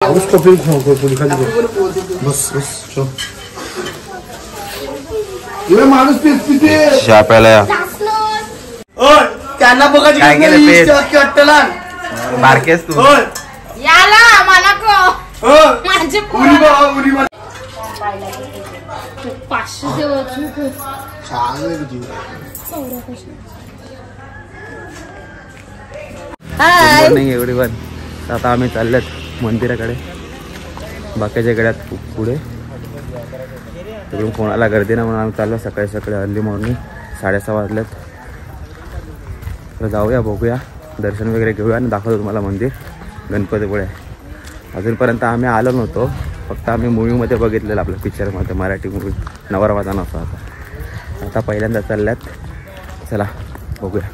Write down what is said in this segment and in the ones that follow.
उसको फिर पूरी खाली बस बस चलो ये माणूस पिते चहा प्यायला या. ओय त्यांना बघायची काय केलं पेट? अट्टलान बारकेस तू याला मला को हो माझे उरी बा उरी बा 500 देवाची छान आहे तुझी. हाय नाही एवढी पण आता आम्ही चाललेत मंदिराकडे बाकीच्या गड्यात पुढे तिकडून कोणाला गर्दी ना म्हणून आम्ही चाललो सकाळी सकाळी अर्ली मॉर्निंग 6:30 वाजलेत. तर जाऊया बघूया दर्शन वगैरे घेऊया आणि दाखवतो तुम्हाला मंदिर गणपतीपुळे. अजूनपर्यंत आम्ही आलो नव्हतो फक्त आम्ही मूवीमध्ये बघितलेलं आपल्या पिक्चरमध्ये मराठी मूवी नवरवादा नव्हता. आता पहिल्यांदा चालल्यात चला बघूया.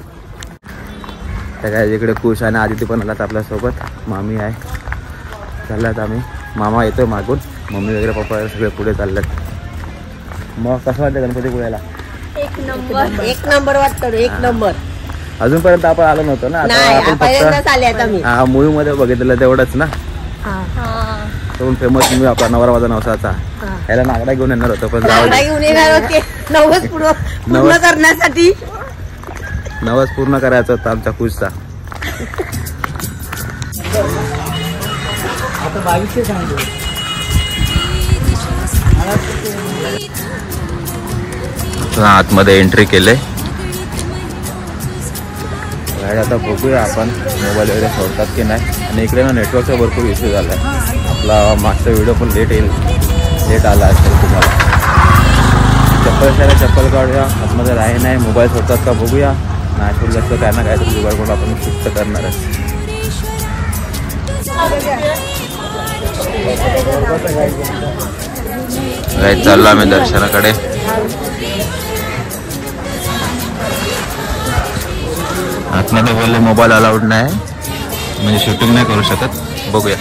त्या काय इकडे खुश आणि आदिती पण आलात आपल्यासोबत मामी आहे चालल्यात आम्ही. मामा येतोय मागून मम्मी वगैरे पप्पा वगैरे सगळे पुढे चालल्यात. मग कसं वाटतं गणपतीपुळ्याला? एक नंबर वाटतं एक नंबर. अजूनपर्यंत आपण आलो नव्हतो ना हा मूवी मध्ये बघितलेलं तेवढंच ना. तो फेमस मूवी आपला नवरवादा नवसाचा याला नागडा घेऊन येणार होतो पण घेऊन येणार होते नवस पूर्ण करण्यासाठी. नवस पूर्ण करायचा होता आमच्या खुशचा. आतमध्ये एंट्री केले. आता बघूया आपण मोबाईल वगैरे सोडतात की नाही. आणि इकडे ना नेटवर्कचा भरपूर इश्यू झाला आहे. आपला मागचा व्हिडिओ पण लेट आला असेल तुम्हाला. चप्पल काढूया आतमध्ये राही नाही. मोबाईल सोडतात का बघूया. नाशिक जास्त काय ना काय तर जुगाड करून आपण शिफ्ट करणारच. चाललो आम्ही दर्शनाकडे. आतमध्ये बोलले मोबाईल अलाउड नाही म्हणजे शूटिंग नाही करू शकत. बघूया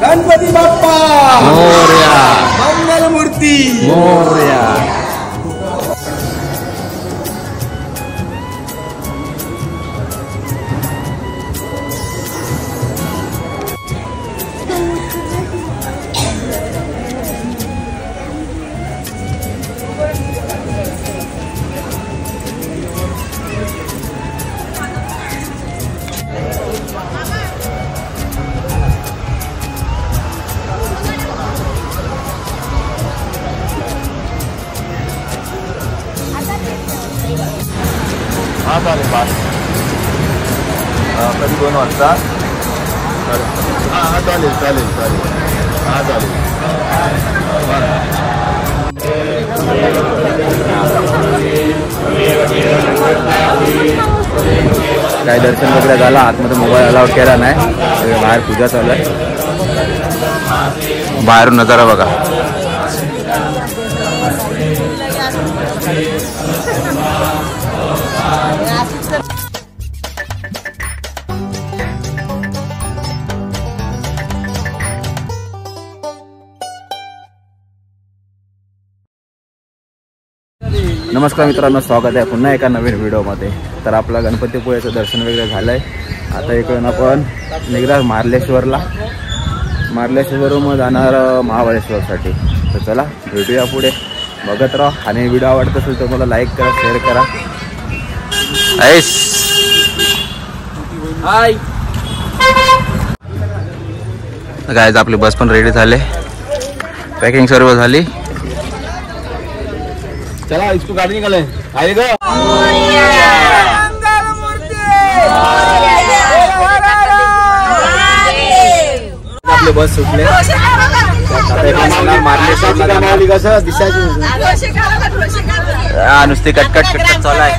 गणपती बाप्पा मोरया मंगल मूर्ती मोरया. हा चालेल बास कधी 2 वाजता. हा चालेल चालेल चालेल हा चालेल. काय दर्शन वगैरे झालं. आतमध्ये मोबाईल अलाउड केला नाही. बाहेर पूजा चालू आहे. बाहेरून नजारा बघा. नमस्कार मित्रांनो, स्वागत आहे पुन्हा एका नवीन व्हिडिओमध्ये. तर आपला गणपतीपुळेचं दर्शन वगैरे झालं आहे. आता इकडून आपण निघणार मार्लेश्वरला. मार्लेश्वरवरून मग जाणार महाबळेश्वरसाठी. तर चला भेटूया पुढे. बघत राहा आणि व्हिडिओ आवडत असेल तर मला लाईक करा, शेअर करा. हाय गाईज, आपली बस पण रेडी झाले. पॅकिंग सर्व झाली. चला इसको गाड़ी निकाले आएगा. आपले बस सुटले. नुसती कटकट चालू आहे.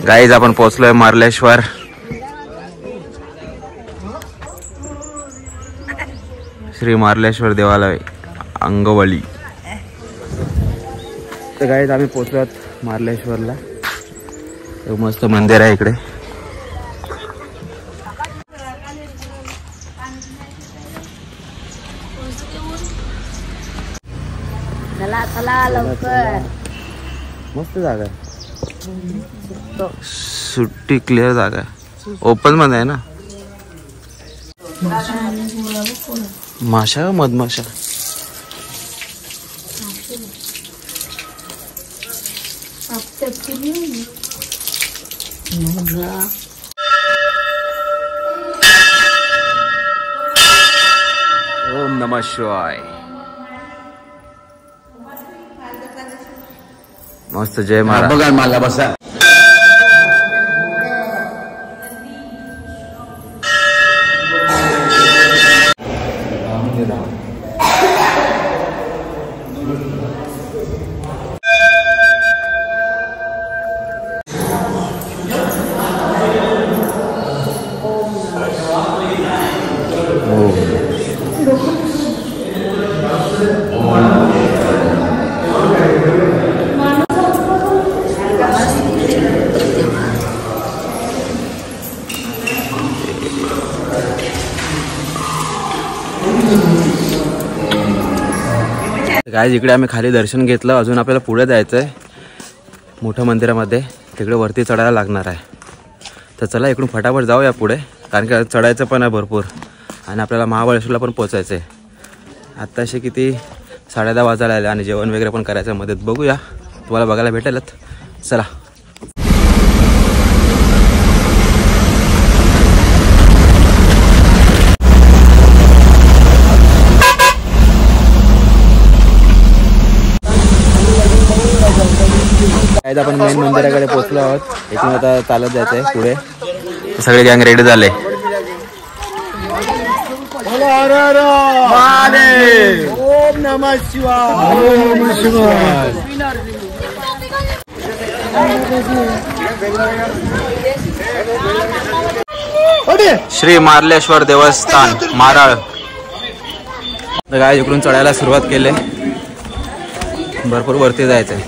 गाईज आपण पोहोचलोय मार्लेश्वर. श्री मार्लेश्वर देवालय अंगवली. तर गाईज आम्ही पोचलो मार्लेश्वरला. मस्त मंदिर आहे इकडे. चला चला लवकर. मस्त जागा आहे. सुट्टी क्लिअर जागा आहे. ओपन मध्ये आहे ना. माशा मधमाशा. ओम नमः शिवाय. मस्त. जय महाराज. बघा मला बसा. गाईज इकडे आम्ही खाली दर्शन घेतलं. अजून आपल्याला पुढे जायचं आहे मोठ्या मंदिरामध्ये. तिकडे वरती चढायला लागणार आहे. तर चला इकडून फटाफट जाऊया पुढे, कारण की चढायचं पण आहे भरपूर आणि आपल्याला महाबळेश्वरला पण पोचायचं आहे. आत्ताशी किती 10:30 वाजायला आले आणि जेवण वगैरे पण करायचं आहे मध्ये. बघूया, तुम्हाला बघायला भेटेलच. चला. आपण मेन मंदिराकडे पोहोचलो आहोत. इथून आता चालत जायचंय पुढे. सगळे गँग रेडी झाले. ओम नमः शिवाय. ओम नमः शिवाय. श्री मार्लेश्वर देवस्थान माराळ. काय इकडून चढायला सुरुवात केली. भरपूर वरती जायचंय.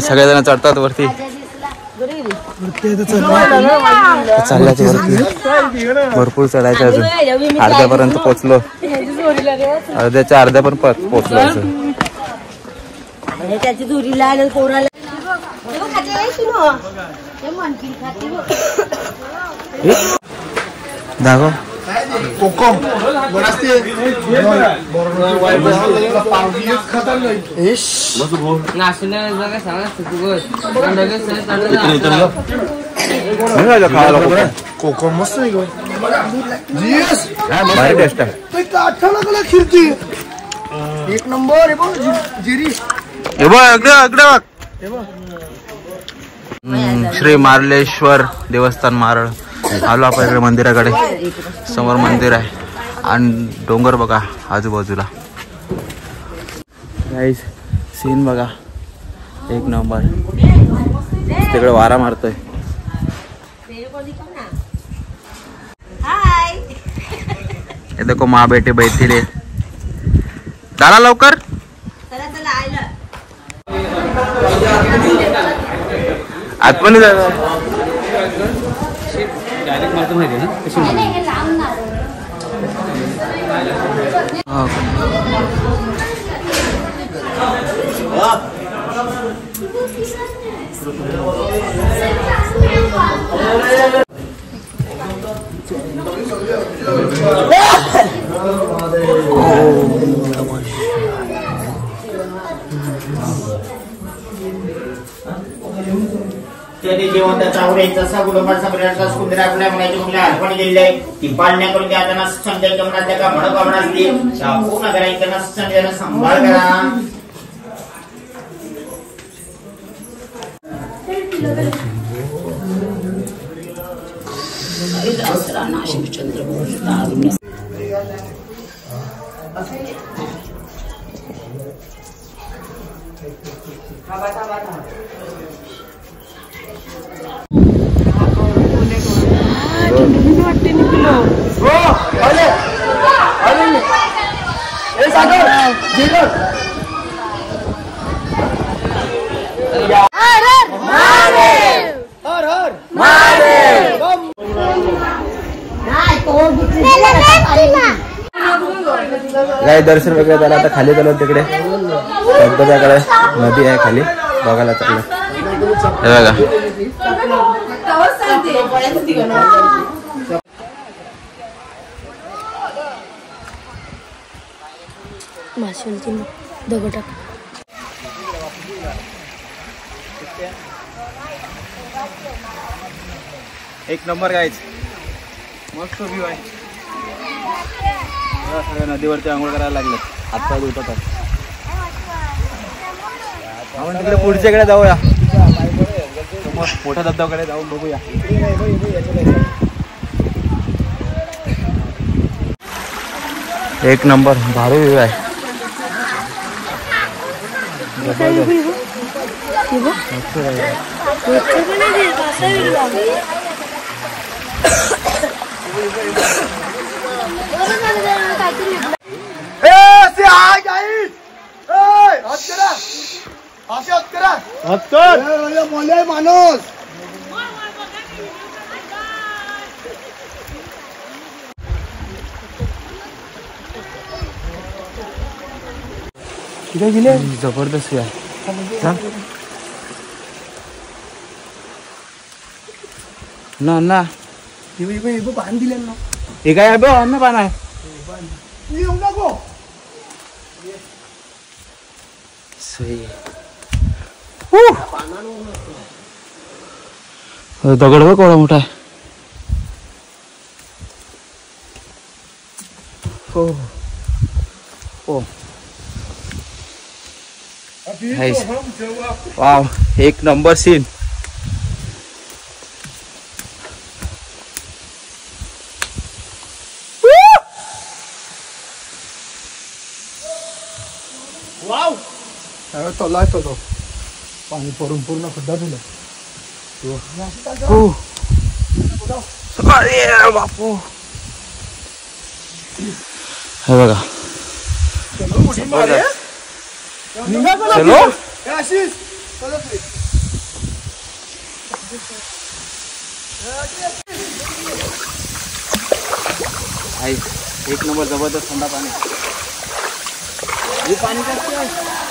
सगळेजण चढतात वरती. चालल्याची वरती भरपूर चढायचं. अजून अर्ध्यापर्यंत पोचलो. अर्ध्याच्या अर्ध्या पण पोचलो. त्याची दुरी लागेल कोराला. दाखव. कोकम कोकम मस्त आहे. भारी टेस्ट आहे. खिरती एक नंबर. जिरी श्री मार्लेश्वर देवस्थान मारळ. आलो आपण इकडे मंदिराकडे. समोर मंदिर आहे आणि डोंगर बघा आजूबाजूला. गाईस सीन बघा एक नंबर. तिकडे वारा मारतोय. हे देखो माँ बेटे बैठीले. चला लवकर. आतमध्ये जायचं. डायरेक्ट मारतो माहिती ना कशी. त्याने जेवण चावऱ्याचा सागुडोबार सगळ्यांचा सुंदर आपल्या मनाची मुले अर्पण केलेले आहे. ती पालण्या करून त्या त्यांना संजय कमना त्या का म्हणत आवडा असते. पूर्ण करायचं त्यांना संजयला सांभाळ करा. काय दर्शन वगैरे झालं आता खाली चालू तिकडे धबधब्याकडे नदी आहे खाली बघायला चाललं बघा माशांची दगड एक नंबर गायच मस्त व्ह्यू आहे सगळ्या नदीवरती आंघोळ करायला लागले हातपाय धुतात आपण तिकडे पुढच्याकडे जाऊया मोठ्या धबधब्याकडे जाऊन बघूया एक नंबर भारी व्ह्यू आहे माणूस जबरदस्त आहे ना ना बांध दिले ना हे काय आहे अन्न पान आहे दगड बघ केवढा मोठा आहे हो हो वाव एक नंबर सीन वाव तलाय तो पाणी पडून पूर्ण खड्डा झाला अरे बापू हे बघा चलो एक नंबर जबरदस्त थंडा पाणी हे पाणी कसं आहे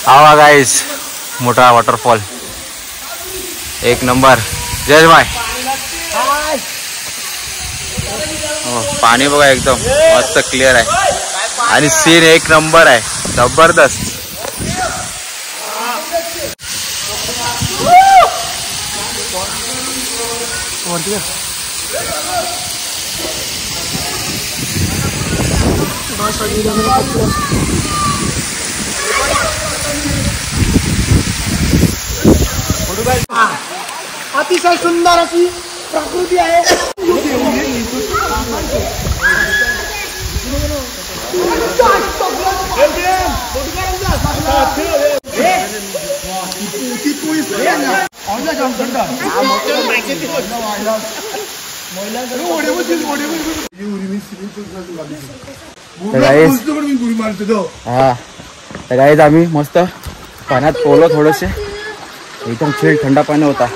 आवा गाइस मोठा वॉटरफॉल एक नंबर जय भाई पाणी बघा एकदम मस्त क्लिअर आहे आणि सीन एक नंबर आहे जबरदस्त अतिशय सुंदर अशी प्रकृती आहे गाइस आम्ही मस्त पाण्यात पोहलो थोडेसे एकदम चिल थंडा पाणी होता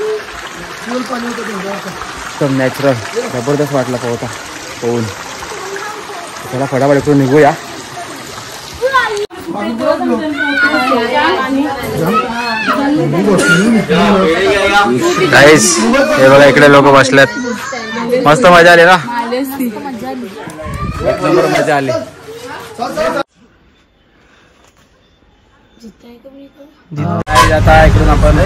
एकदम नॅचरल जबरदस्त वाटला पोहता पोहून त्याला फटाफट इकडून निघूया गाइस हे बघा इकडे लोक बसल्यात मस्त मजा आली ना एक नंबर मजा आली आता इकडून आपण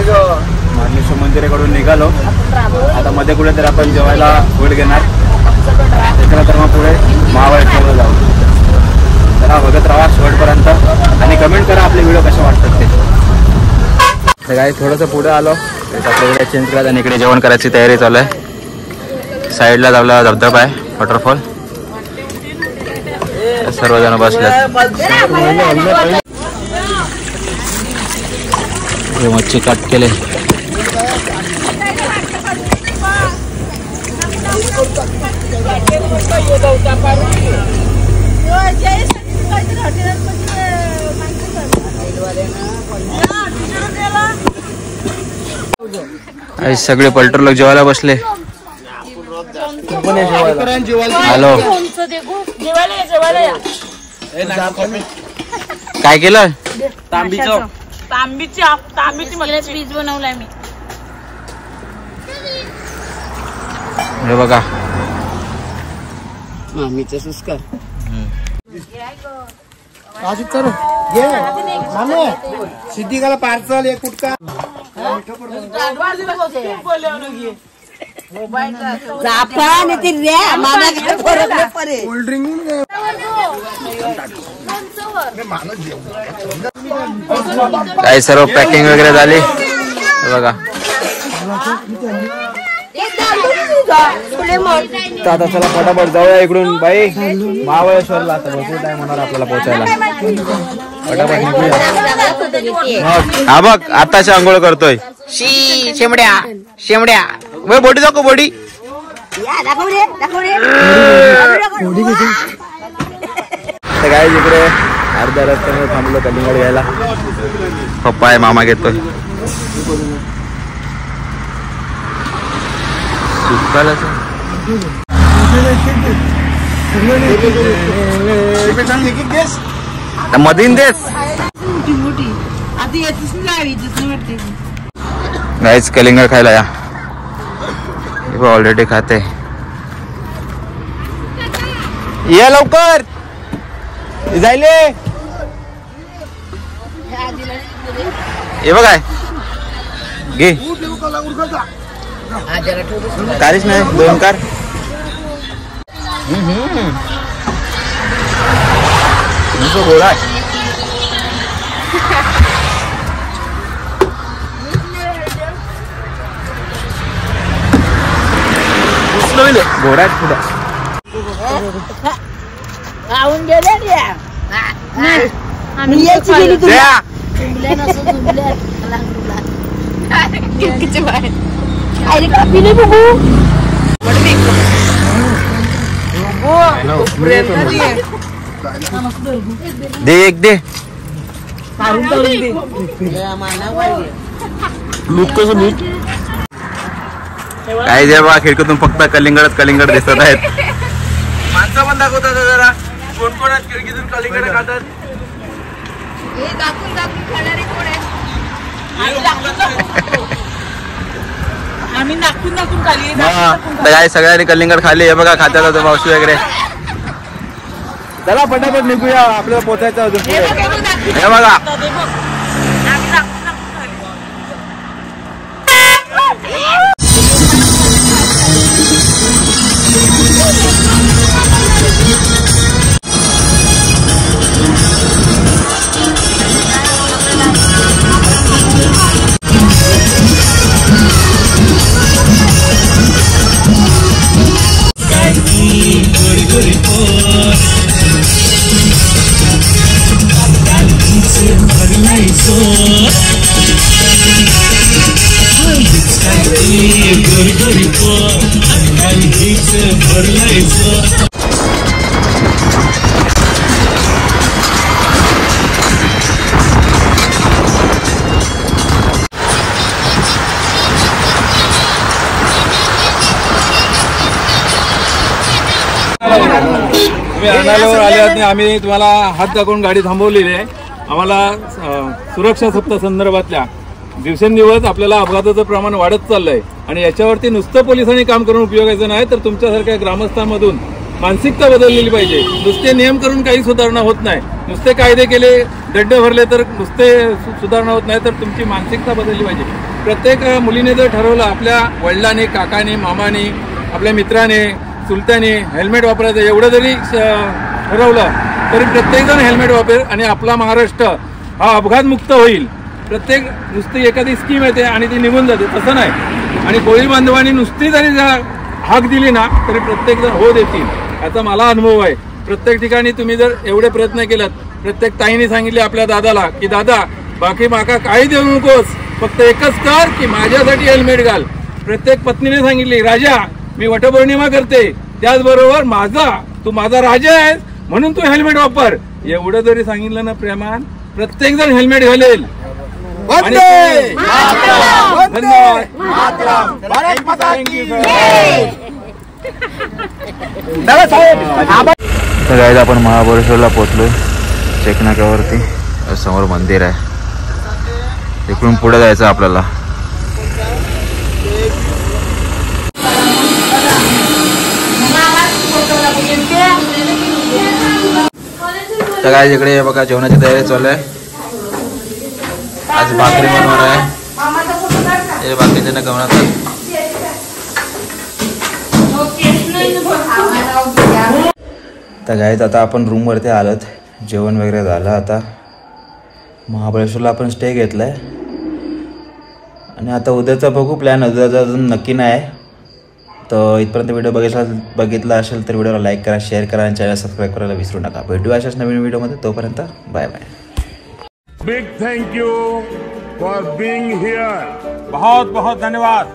मार्लेश्वर मंदिराकडून निघालो आता मध्ये कुठे तर आपण जेवायला वेळ घेणार त्याच्यानंतर मग पुढे महाबळेश्वर काय थोडंसं पुढे आलो आपल्याकडे चेंज करायचं आणि इकडे जेवण करायची तयारी चालू आहे. साईडला आपला धबधबा आहे, वॉटरफॉल. सर्वजण बसल्यात. मच्छी कट केले. सगळे पलटर लोक जेवायला बसले. हॅलो काय केलं? तांबीची पीस बनवलाय मी. हे बघा मामीचा सुस्कार सिद्धिकाला पार्सल एक कुटका कोल्ड ड्रिंक काय सर्व पॅकिंग वगैरे झाली. बघा आता चला फटाफट जाऊया इकडून. बाई महाबळेश्वरला आता भरपूर टाइम होणार आपल्याला पोहोचायला. फटाफट निघूया. हा बघ आताची आंघोळ करतोय. शेमड्या शेमड्या बॉडी दाखव बॉडी. काय इकडे अर्ध्या रस्त्यामध्ये थांबलो कलिंगड घ्यायला. पप्पा आहे, मामा घेतोय. मधीन देस गाईच कलिंगड खायला या. ऑलरेडी खाते. या लवकर जायले. हे बघाय घे. कारीच नाही, 2 कार. गोळा घोडा पुढं खाऊन गेले दे एक दे. काय दे बा, खिडकीतून फक्त कलिंगड दिसत आहेत. माणसं पण दाखवतात जरा कोण कोण आहेत खिडकीतून कलिंगड खातात. आम्ही नाकून खाली काय सगळ्यांनी कलिंगड खाली. हे बघा खात्याचा मावशी वगैरे. चला फटाफट निघूया, आपल्याला पोचायचं अजून. हे बघा आणायला आले. आम्ही तुम्हाला हात दाखवून गाडी थांबवलेली आहे. आम्हाला सुरक्षा सप्ताह संदर्भातल्या दिवसेंदिवस आपल्याला अपघाताचं प्रमाण वाढत चाललंय आणि याच्यावरती नुसतं पोलिसांनी काम करून उपयोगाचं नाही, तर तुमच्यासारख्या ग्रामस्थांमधून मानसिकता बदललेली पाहिजे. नुसते नियम करून काही सुधारणा होत नाही. नुसते कायदे केले, दंड भरले तर नुसते सुधारणा होत नाही, तर तुमची मानसिकता बदलली पाहिजे. प्रत्येक मुलीने जर ठरवलं, आपल्या वडिलांनी, काकाने, मामाने, आपल्या मित्राने, चुलत्याने हेल्मेट वापरायचं एवढं जरी ठरवलं तरी प्रत्येकजण हेल्मेट वापरेल आणि आपला महाराष्ट्र हा अपघातमुक्त होईल. प्रत्येक नुसती एखादी स्कीम येते आणि ती निघून जाते, तसं नाही. आणि कोळी बांधवांनी नुसती जरी हाक दिली ना तरी प्रत्येक जण हो देतील, याचा मला अनुभव आहे. प्रत्येक ठिकाणी तुम्ही जर एवढे प्रयत्न केलात, प्रत्येक ताईने सांगितले आपल्या दादाला की दादा बाकी माका काही देऊ नकोस, फक्त एकच कर की माझ्यासाठी हेल्मेट घाल. प्रत्येक पत्नीने सांगितली राजा मी वटपौर्णिमा करते, त्याचबरोबर तू माझा राजा आहेस म्हणून तू हेल्मेट वापर. एवढं जरी सांगितलं ना प्रेमान, प्रत्येक जण हेल्मेट घालेल. धन्यवाद. तर गाईज आपण महाबळेश्वरला पोहोचलोय. चेक नाक्यावरती समोर मंदिर आहे, इकडून पुढे जायचं आपल्याला. तर गाईज इकडे बघा जेवणाची तयारी चालू आहे. आज भाकरी बनवणार आहे, हे बाकीचे ना गमनात. तर गाईज आता आपण रूमवरती आलोत, जेवण वगैरे झालं. आता महाबळेश्वरला आपण स्टे घेतला आहे आणि आता उद्याचा बघू प्लॅन. उद्याचा अजून नक्की नाही आहे. तर इथपर्यंत व्हिडिओ बघितला असेल तर व्हिडिओला लाईक करा, शेअर करा आणि चॅनल सबस्क्राईब करायला विसरू नका. भेटू अशाच नवीन व्हिडिओमध्ये. तोपर्यंत bye bye. Big thank you for being here. बहुत बहुत धन्यवाद.